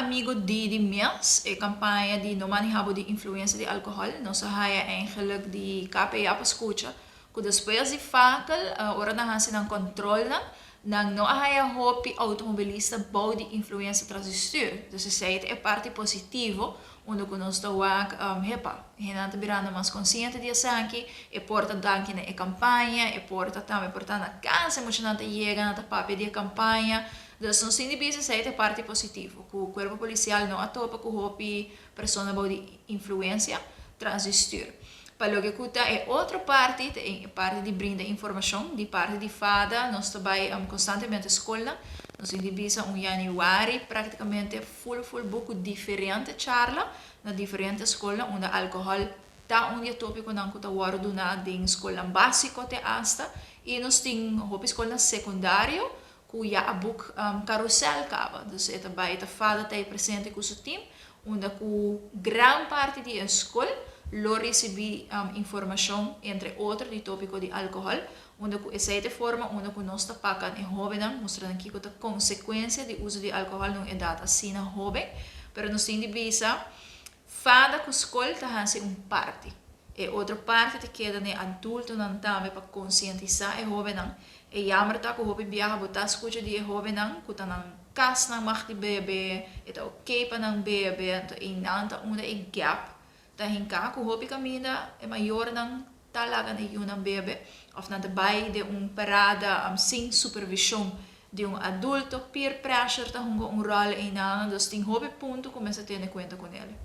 amigo di mês, a campanha de não manejar de influência de álcool, nós haya eigenlijk die KPA escuta, que depois de fakel, ora na hansi ng controle na não haya hopi automobilista bou de influência transistor. Dus het é parte positivo, onde que nós estamos hepa, hinanta birana mais consciente de sanki, e porta danki na campanha, e porta também porta na casa, emocionante chega na papel de campanha. Dus nós indibisa se é parte positivo, que o corpo policial não atopa com hopi persona bou de influência transistor. Para o que cuta é outra parte de brinda informação, de parte de fada, nós trabalhamos constantemente na escola, nós indibisa januário, praticamente full book diferente charla, na diferente escola, onde álcool está tópico não cuta waro na de escola básico te hasta, e nós temos hopi escola secundário, que já a book carousel cava, dus é também a fada está presente com o seu time, onde com grande parte de escola lo recebi informação, entre outros, de tópico de álcool, onde essa é a forma onde nós tapamos em jovens, mostrando aqui a consequência do uso de álcool numa idade assim na jovem, mas nós temos de ver fada com a escola está parte. E outra parte que queda no adulto não também para conscientizar o jovem. E jammer dat ik hoop biaga botar escuta de jovem que está na casa na macht de bebê, eta ok para não bebê, então em anta onde é gap, tá hinka que hoop caminha é maior não talaga na yun bebê, of na dabei de parada sem supervisão de adulto, peer pressure tá hungo rol em anta, dus tem hoop ponto começa a ter conta com ele.